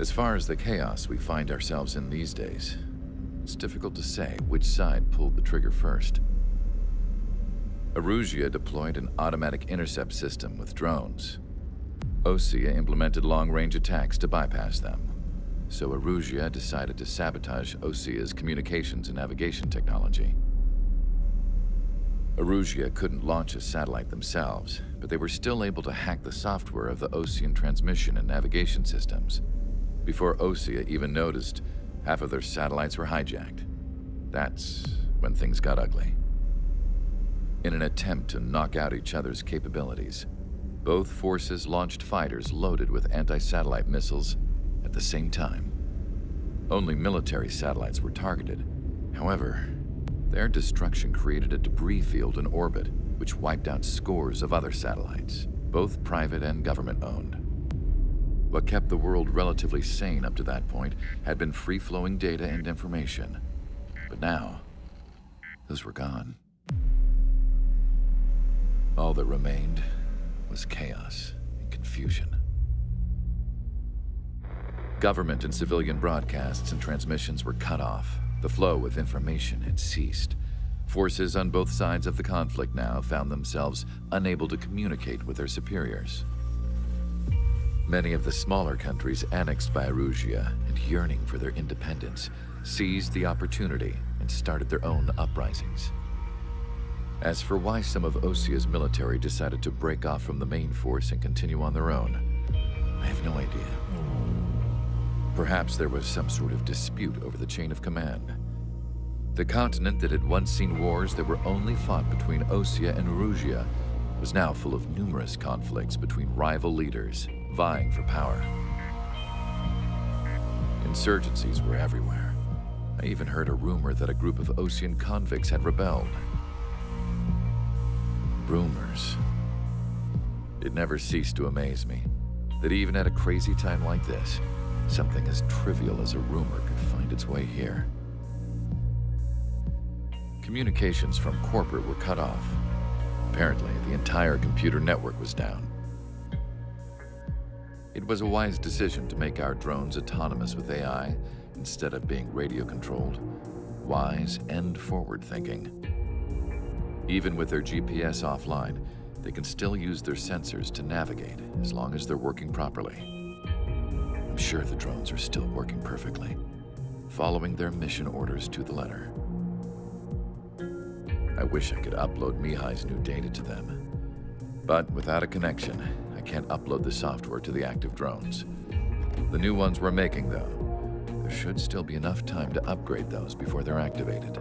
As far as the chaos we find ourselves in these days, it's difficult to say which side pulled the trigger first. Erusia deployed an automatic intercept system with drones. Osea implemented long-range attacks to bypass them. So Erusia decided to sabotage Osea's communications and navigation technology. Erusia couldn't launch a satellite themselves, but they were still able to hack the software of the Osean transmission and navigation systems. Before Osea even noticed, half of their satellites were hijacked. That's when things got ugly. In an attempt to knock out each other's capabilities, both forces launched fighters loaded with anti-satellite missiles at the same time. Only military satellites were targeted. However, their destruction created a debris field in orbit, which wiped out scores of other satellites, both private and government-owned. What kept the world relatively sane up to that point had been free-flowing data and information. But now, those were gone. All that remained was chaos and confusion. Government and civilian broadcasts and transmissions were cut off. The flow of information had ceased. Forces on both sides of the conflict now found themselves unable to communicate with their superiors. Many of the smaller countries annexed by Erusia and yearning for their independence seized the opportunity and started their own uprisings. As for why some of Osea's military decided to break off from the main force and continue on their own, I have no idea. Perhaps there was some sort of dispute over the chain of command. The continent that had once seen wars that were only fought between Osea and Erusia was now full of numerous conflicts between rival leaders vying for power. Insurgencies were everywhere. I even heard a rumor that a group of Osean convicts had rebelled. Rumors. It never ceased to amaze me that even at a crazy time like this, something as trivial as a rumor could find its way here. Communications from corporate were cut off. Apparently, the entire computer network was down. It was a wise decision to make our drones autonomous with AI instead of being radio-controlled. Wise and forward-thinking. Even with their GPS offline, they can still use their sensors to navigate as long as they're working properly. I'm sure the drones are still working perfectly, following their mission orders to the letter. I wish I could upload Mihai's new data to them. But without a connection, I can't upload the software to the active drones. The new ones we're making, though, there should still be enough time to upgrade those before they're activated.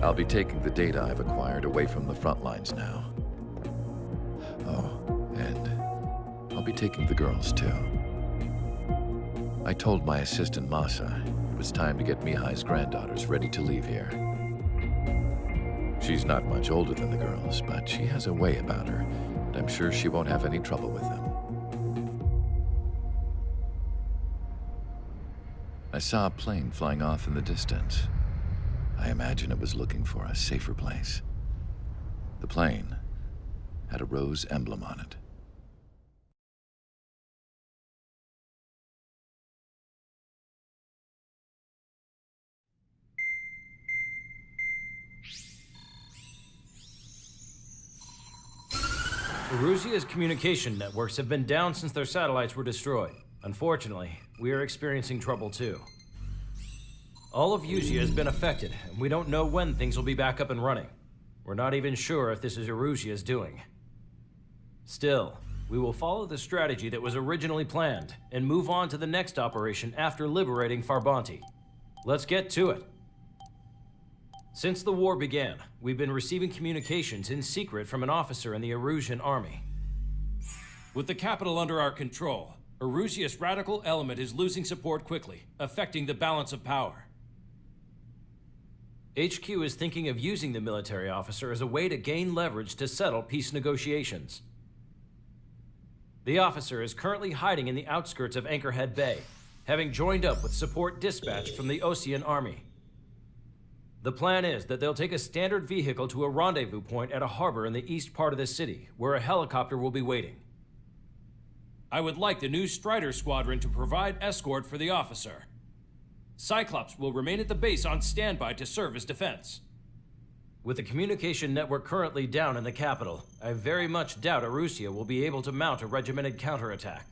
I'll be taking the data I've acquired away from the front lines now. Oh, and I'll be taking the girls, too. I told my assistant, Masa, it was time to get Mihai's granddaughters ready to leave here. She's not much older than the girls, but she has a way about her, and I'm sure she won't have any trouble with them. I saw a plane flying off in the distance. I imagine it was looking for a safer place. The plane had a rose emblem on it. Erusia's communication networks have been down since their satellites were destroyed. Unfortunately, we are experiencing trouble too. All of Erusia has been affected, and we don't know when things will be back up and running. We're not even sure if this is Erusia's doing. Still, we will follow the strategy that was originally planned and move on to the next operation after liberating Farbanti. Let's get to it. Since the war began, we've been receiving communications in secret from an officer in the Erusian army. With the capital under our control, Erusia's radical element is losing support quickly, affecting the balance of power. HQ is thinking of using the military officer as a way to gain leverage to settle peace negotiations. The officer is currently hiding in the outskirts of Anchorhead Bay, having joined up with support dispatched from the Osean army. The plan is that they'll take a standard vehicle to a rendezvous point at a harbor in the east part of the city, where a helicopter will be waiting. I would like the new Strider Squadron to provide escort for the officer. Cyclops will remain at the base on standby to serve as defense. With the communication network currently down in the capital, I very much doubt Arusea will be able to mount a regimented counterattack.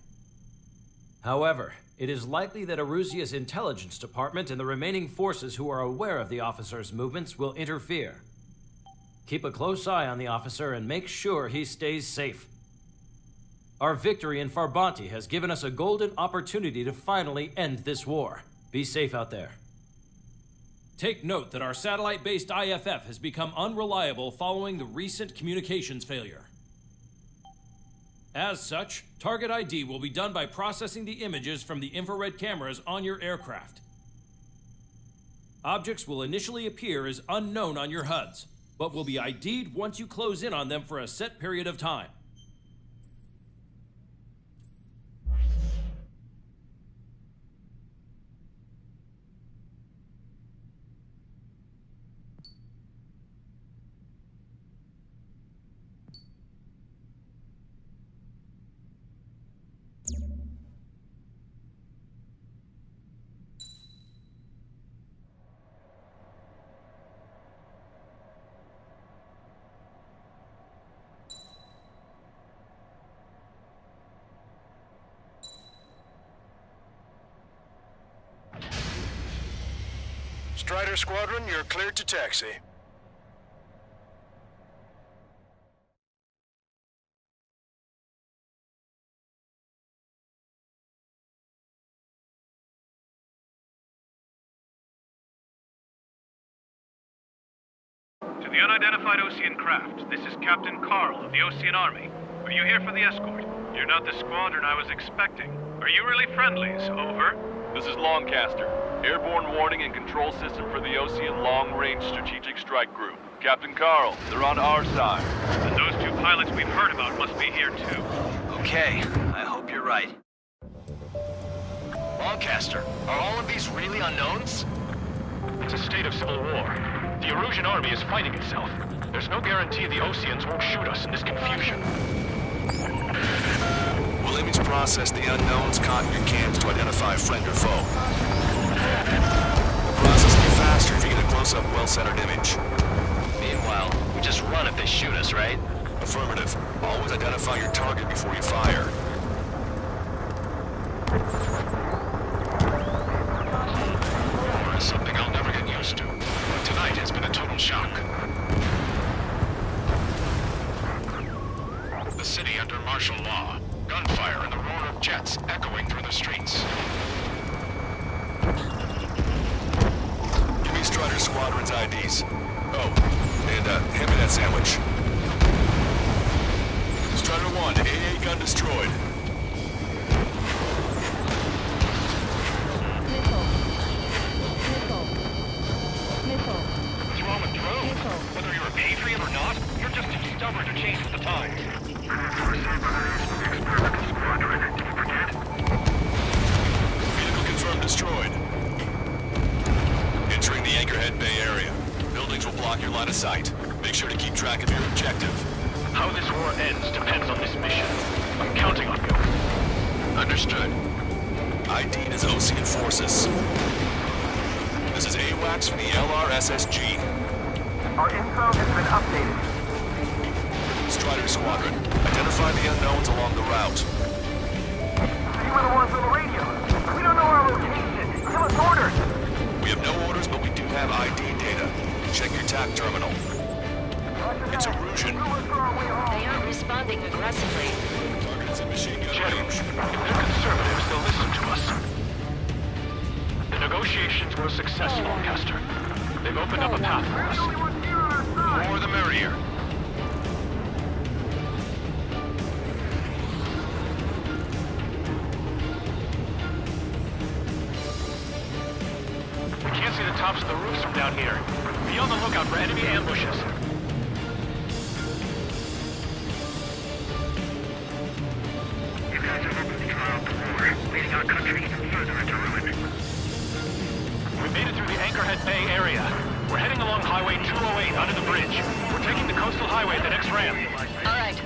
However, it is likely that Arusea's intelligence department and the remaining forces who are aware of the officer's movements will interfere. Keep a close eye on the officer and make sure he stays safe. Our victory in Farbanti has given us a golden opportunity to finally end this war. Be safe out there. Take note that our satellite-based IFF has become unreliable following the recent communications failure. As such, target ID will be done by processing the images from the infrared cameras on your aircraft. Objects will initially appear as unknown on your HUDs, but will be ID'd once you close in on them for a set period of time. Strider Squadron, you're cleared to taxi. To the unidentified Osean craft, this is Captain Carl of the Osean Army. Are you here for the escort? You're not the squadron I was expecting. Are you really friendlies? Over. This is Longcaster. Airborne warning and control system for the Osean Long-Range Strategic Strike Group. Captain Carl, they're on our side. And those two pilots we've heard about must be here too. Okay, I hope you're right. Longcaster, are all of these really unknowns? It's a state of civil war. The Erusian army is fighting itself. There's no guarantee the Oseans won't shoot us in this confusion. We'll image process the unknowns caught in your cams to identify friend or foe. The process will be faster if you get a close-up, well-centered image. Meanwhile, we just run if they shoot us, right? Affirmative. Always identify your target before you fire. Something I'll never get used to. Tonight has been a total shock. The city under martial law. Gunfire and the roar of jets echoing through the streets. Give me Strider Squadron's IDs. Oh, and hand me that sandwich. Strider 1, AA gun destroyed. What's wrong with drones? Whether you're a patriot or not, you're just too stubborn to change with the times. Vehicle confirmed destroyed. Entering the Anchorhead Bay area. Buildings will block your line of sight. Make sure to keep track of your objective. How this war ends depends on this mission. I'm counting on you. Understood. ID'd as Osean forces. This is AWACS from the LRSSG. Our info has been updated. Strider Squadron, identify the unknowns along the route. You were the ones on the radio. We don't know our location. Give us orders. We have no orders, but we do have ID data. Check your TAC terminal. It's Erusian. They aren't responding aggressively. Target is in machine gun range. If they're conservatives, they'll listen to us. The negotiations were successful, Castor. They've opened up a path for us. The more the merrier. We can't see the tops of the roofs from down here. Be on the lookout for enemy ambushes. You guys are hoping to draw out the war, leading our country even further into ruin. We made it through the Anchorhead Bay area. We're heading along Highway 208 under the bridge. We're taking the coastal highway at the next ramp. All right.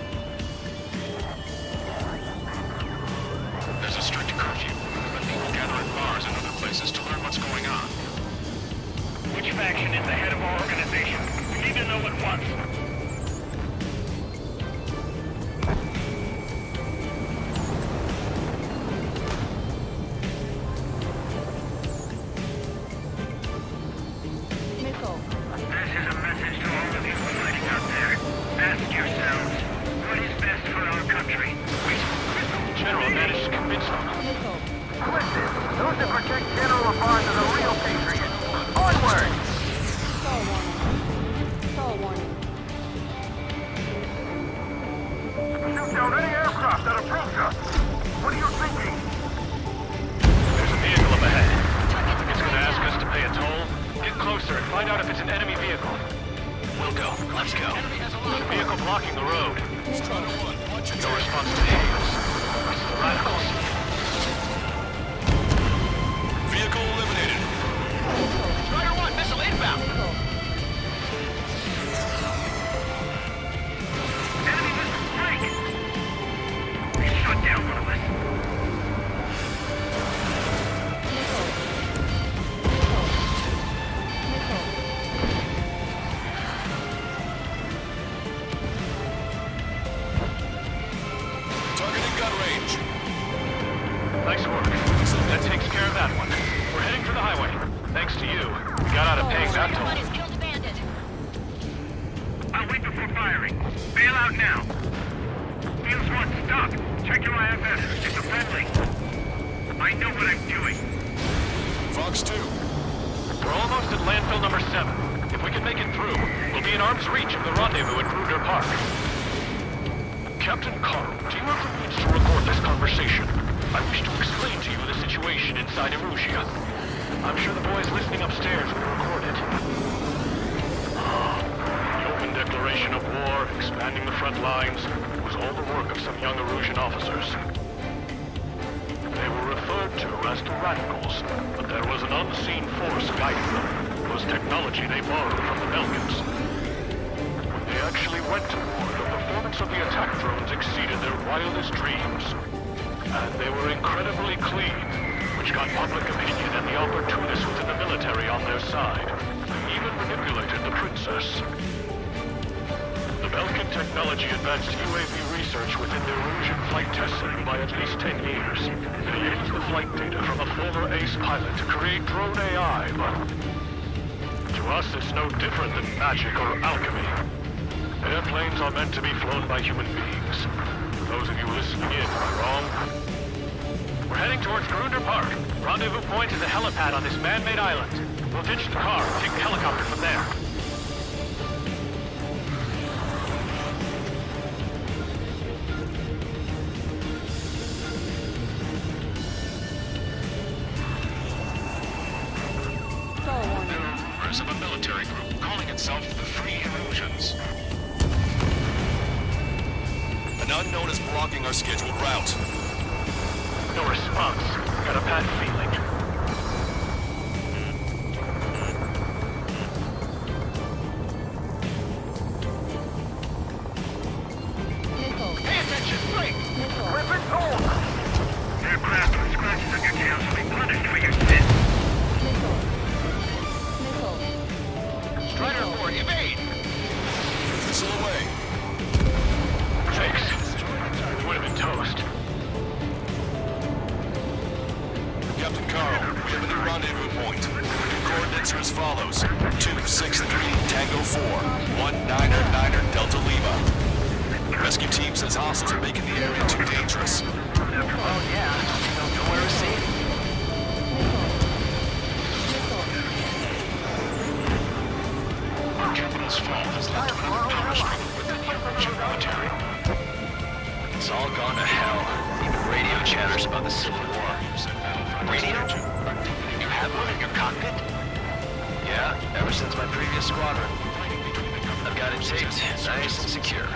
General managed to convince them. Listen, those that protect General LaFarge are the real patriots. Onward! Shoot down any aircraft that approach us. What are you thinking? There's a vehicle up ahead. Think it's gonna ask us to pay a toll? Get closer and find out if it's an enemy vehicle. We'll go. Let's go. There's a vehicle blocking the road. No response to hails. It's the radicals. Vehicle eliminated. Strider 1, missile inbound. Enemy missile strike! They shot down one of us. Targeting gun range. Nice work. That takes care of that one. We're heading for the highway. Thanks to you. We got out of paying that toll. One has killed a bandit. I'll wait before firing. Bail out now. Fields 1, stop. Check your IFS. It's a friendly. I know what I'm doing. Fox 2. We're almost at landfill number 7. If we can make it through, we'll be in arm's reach of the rendezvous at Kruger Park. Captain Carl, do you have the means to record this conversation? I wish to explain to you the situation inside Erusia. I'm sure the boys listening upstairs will record it. The open declaration of war, expanding the front lines, was all the work of some young Erusian officers. They were referred to as the Radicals, but there was an unseen force guiding them. It was technology they borrowed from the Belgians. When they actually went to war, the performance of the attack drones exceeded their wildest dreams. And they were incredibly clean, which got public opinion and the opportunists within the military on their side. They even manipulated the princess. The Belkin technology advanced UAV research within the Erusian flight test center by at least 10 years. They used the flight data from a former ace pilot to create drone AI, but to us it's no different than magic or alchemy. Airplanes are meant to be flown by human beings. For those of you listening in, am I wrong? We're heading towards Grunder Park. Rendezvous point is a helipad on this man-made island. We'll ditch the car and take the helicopter from there. Members of a military group calling itself the Free Erusians. An unknown is blocking our scheduled route. No response. Got a bad feeling. Pay attention! Break! We've been told! Aircraft with scratches on your tails will be punished for your sins. Strider 4, evade! Missile away. Thanks. We would have been toast. Captain Carl, we have a new rendezvous point. Coordinates are as follows. 263 Tango 4, 1999 Delta Lima. Rescue team says hostiles are making the area too dangerous. Oh, yeah. Don't know where to see it. Our capital's fall has led to another power struggle within the Erusian military. It's all gone to hell. Even radio chatters about the Civil War. Radio? You have one in your cockpit? Yeah, ever since my previous squadron. I've got it taped, nice and secure.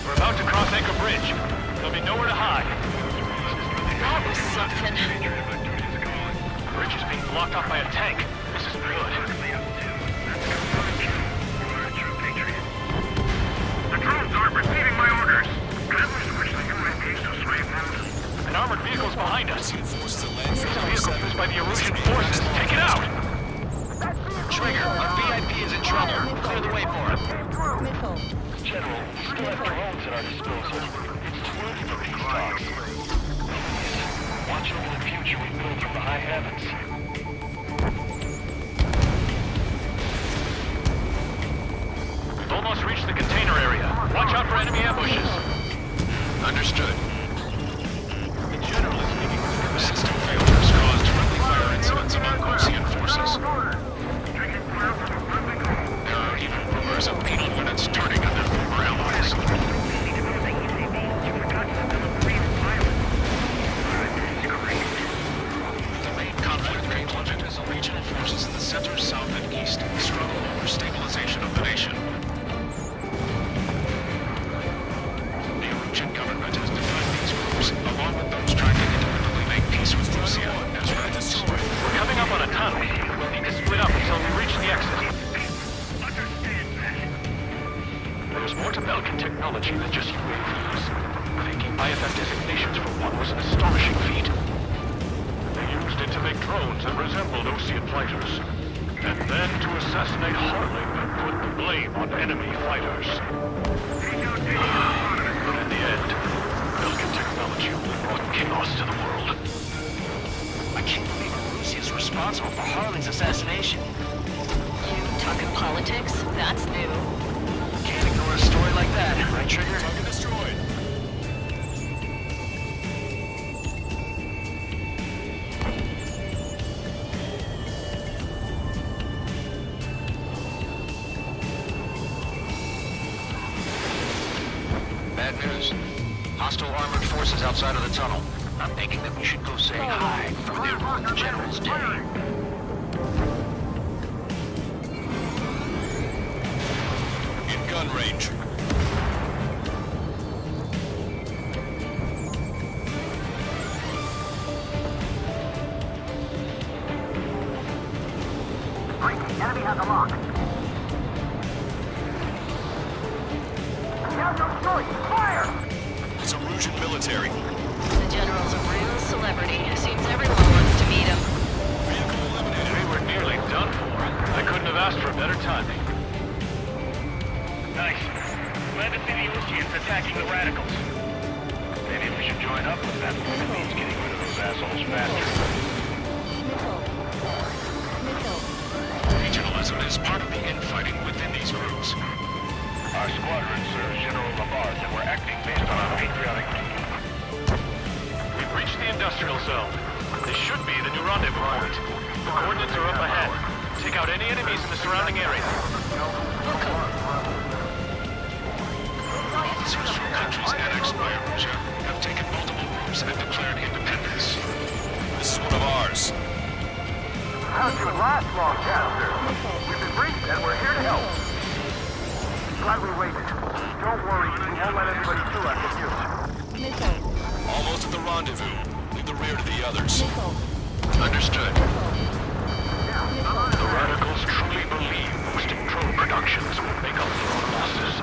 We're about to cross Anchor Bridge. There'll be nowhere to hide. That was something. The bridge is being blocked off by a tank. This is good. The drones aren't receiving my orders. Can we switch the UAVs to sway mode? An armored vehicle's behind us. Forces at It's landfill a vehicle used by the Erusian forces. Take it out! Trigger, our VIP is in trouble. Clear the way for him. General, we still have drones at our disposal. It's too early for peace talks. Watch over the future we build from the high heavens. We've almost reached the container area. Watch out for enemy ambushes. Understood. prestigious UAVs. Taking IFF designations for one was an astonishing feat. They used it to make drones that resembled Osean fighters. And then to assassinate Harling and put the blame on enemy fighters. But in the end, Belgian technology only brought chaos to the world. I can't believe Russia is responsible for Harling's assassination. You talking politics? That's new. Can't ignore a story like that, right, Trigger? Target destroyed. Bad news. Hostile armored forces outside of the tunnel. I'm thinking that we should go say hi before they ruin the General's day. In gun range. Enemy has a lock. We have no choice. Fire! It's Erusian military. The General's a real celebrity. Seems everyone wants to meet him. Vehicle eliminated. We were nearly done for. I couldn't have asked for better timing. Nice. Glad to see the Oseans attacking the radicals. Maybe we should join up with them. It means getting rid of those assholes faster. Regionalism is part of the infighting within these groups. Our squadron serves General Labarre, and we're acting based on our patriotic duty. We've reached the industrial zone. This should be the new rendezvous point. The coordinates are up ahead. Take out any enemies in the surrounding area. Officers from countries annexed by Erusia have taken multiple groups and declared independence. This is one of ours. How'd you last long, Chester? We've been briefed and we're here to help. Glad we waited. Don't worry, we won't let anybody through after you. Almost at the rendezvous. Leave the rear to the others. Understood. The radicals truly believe boosting drone productions will make up for our losses.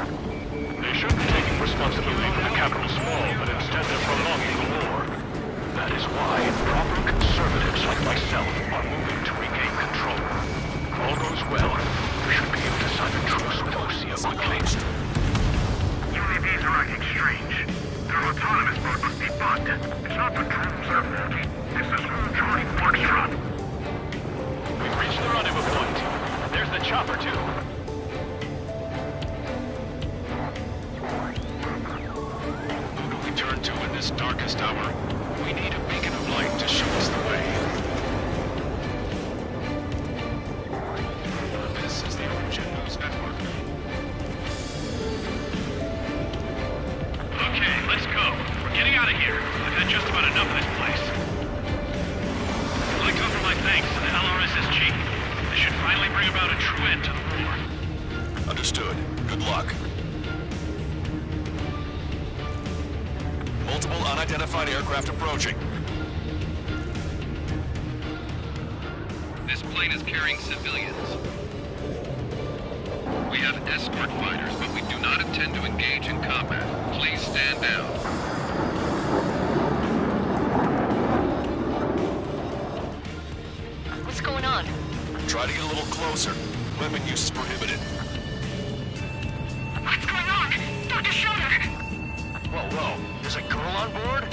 They should be taking responsibility for the capital's fall, but instead they're prolonging the war. That is why proper conservatives like myself are moving to regain control. If all goes well, we should be able to sign a truce with Osea quickly. UAVs are acting strange. Their autonomous mode must be bugged. It's not the drones that are faulty. This is all Charlie Foxtrot. We've reached the rendezvous point. There's the chopper, too. Who do we turn to in this darkest hour? We need a beacon of light to show us the way. This is the Erusian News Network. Okay, let's go. We're getting out of here. I've had just about enough of this place. I'd like to offer my thanks to the LRSSG. This should finally bring about a true end to the war. Understood. Good luck. Multiple unidentified aircraft approaching. This plane is carrying civilians. We have escort fighters, but we do not intend to engage in combat. Please stand down. What's going on? Try to get a little closer. Weapon use is prohibited. What's going on? Dr. Schroeder! Whoa. There's a girl on board?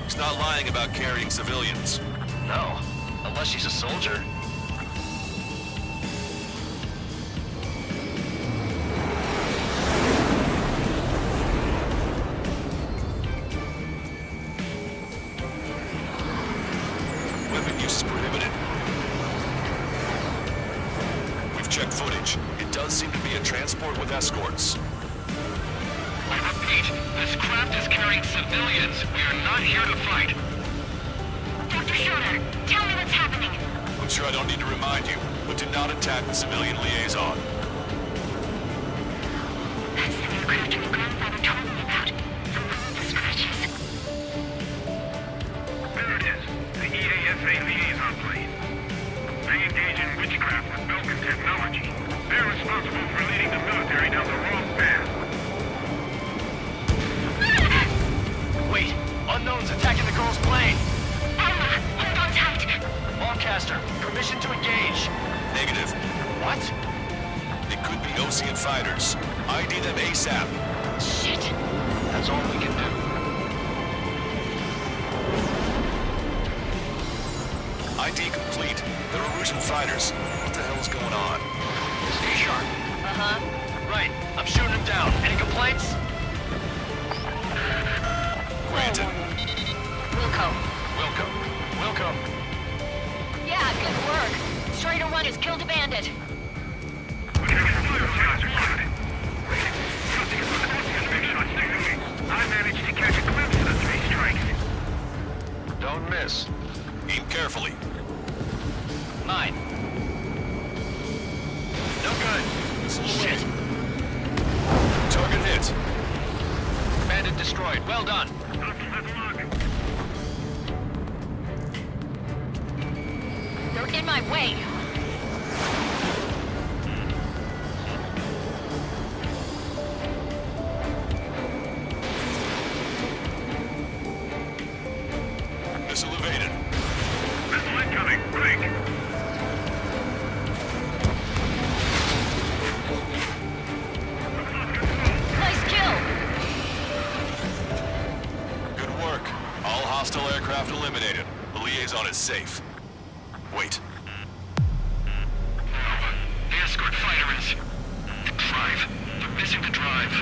He's not lying about carrying civilians. No. Unless she's a soldier. Weapon use is prohibited. We've checked footage. It does seem to be a transport with escorts. I repeat, this craft is carrying civilians. We are not here to fight. Dr. Schroeder, tell me what's happening. I'm sure I don't need to remind you, but do not attack the civilian liaison. That's the aircraft your grandfather told me about. The one with the scratches. There it is. The EASA liaison plane. They engage in witchcraft with Belgian technology. They're responsible for leading the military down the wrong path. Girl's plane. Alma, hold on tight. Lancaster, permission to engage. Negative. What? It could be Osean fighters. ID them ASAP. Shit. That's all we can do. ID complete. They're Erusian fighters. What the hell is going on? Stay sharp. Uh-huh. Right, I'm shooting him down. Any complaints? Granted. Wilco. Wilco. Yeah, good work. Strider 1 has killed a bandit. I managed to catch a glimpse of the 3 strikes. Don't miss. Aim carefully. 9. No good. Shit. Target hit. Bandit destroyed. Well done. They're in my way. Missile evaded. Missile incoming. Break. Nice kill. Good work. All hostile aircraft eliminated. The liaison is safe. Wait. The escort fighter is... the drive. They're missing the drive.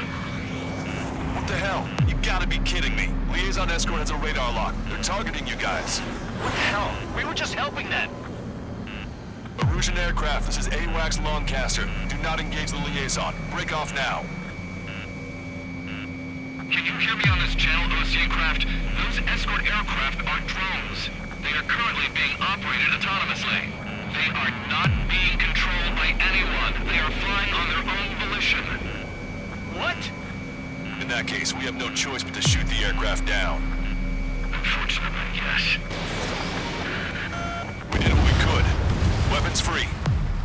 What the hell? You gotta be kidding me. Liaison escort has a radar lock. They're targeting you guys. What the hell? We were just helping them. Erusian aircraft, this is AWACS Lancaster. Do not engage the liaison. Break off now. Can you hear me on this channel, Osean craft? Those escort aircraft are drones. They are currently being operated autonomously. They are not being controlled by anyone. They are flying on their own volition. What? In that case, we have no choice but to shoot the aircraft down. Unfortunately, yes. We did what we could. Weapons free.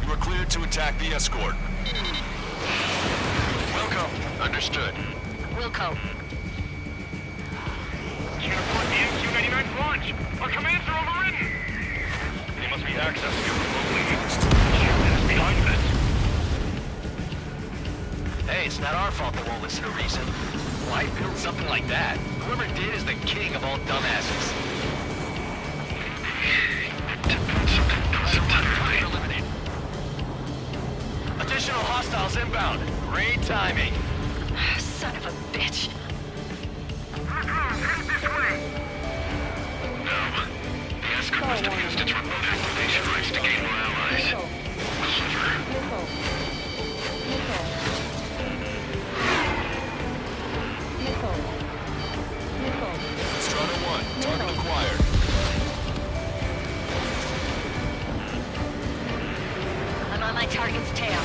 You are cleared to attack the escort. Wilco. Understood. Wilco. Uniform MQ-99's launch. Our commands are overridden. They must be accessing it remotely. Captain is behind this. Hey, it's not our fault they won't listen to reason. Why build something like that? Whoever did is the king of all dumbasses. Eliminated. Additional hostiles inbound. Great timing. Son of a bitch. Headed this way. No. The escort must have used its remote activation rights to gain more allies. Strata 1, target acquired. I'm on my target's tail.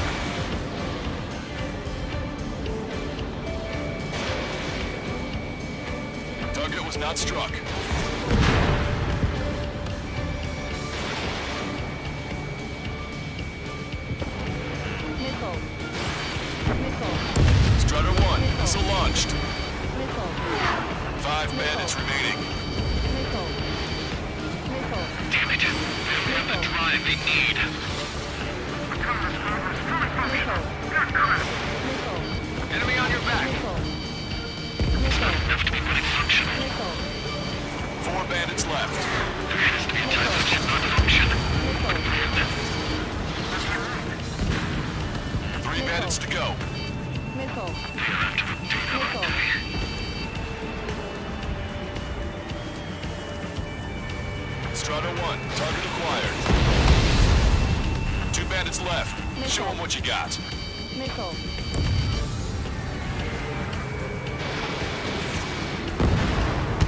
Target was not struck. Strutter 1, missile launched. 5 bandits remaining. Damn it. We have the drive they need. Enemy on your back. Enough to be fully functional. 4 bandits left. There has to be a time that should not function. 3 bandits to go. Strata 1, target acquired. 2 bandits left. Show them what you got.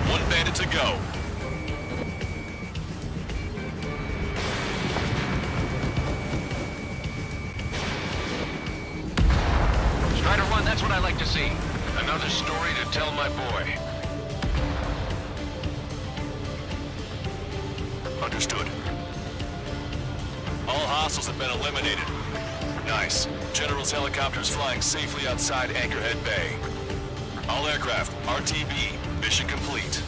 1 bandit to go. Strider 1, that's what I like to see. Another story to tell my boy. Understood. All hostiles have been eliminated. Nice. General's helicopters flying safely outside Anchorhead Bay. All aircraft, RTB, mission complete.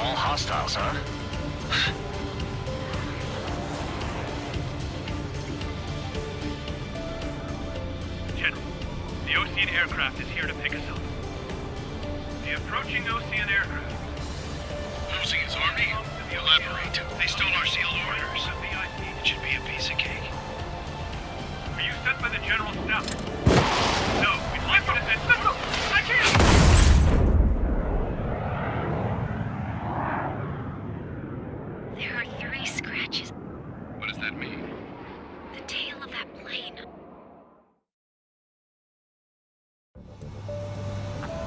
All hostiles, huh? General, the Ocean aircraft is here to pick us up. The approaching Ocean aircraft. Losing his army? Elaborate. They stole our sealed orders. It should be a piece of cake. Were you sent by the General's staff? No, we'd like you to send... No, I can't! There are 3 scratches. What does that mean? The tail of that plane.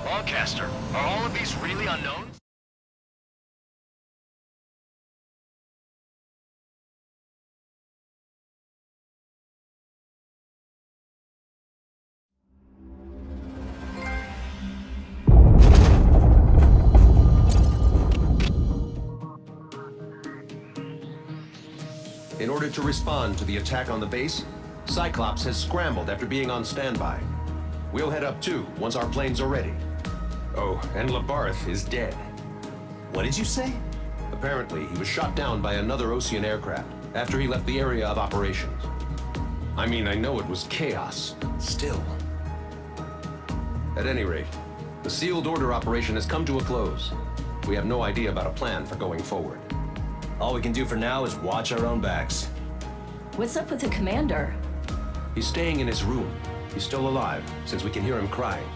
Broadcaster, are all of these really unknowns? In order to respond to the attack on the base, Cyclops has scrambled after being on standby. We'll head up too, once our planes are ready. Oh, and Labarth is dead. What did you say? Apparently, he was shot down by another Ocean aircraft after he left the area of operations. I mean, I know it was chaos, but still. At any rate, the sealed order operation has come to a close. We have no idea about a plan for going forward. All we can do for now is watch our own backs. What's up with the commander? He's staying in his room. He's still alive, since we can hear him crying.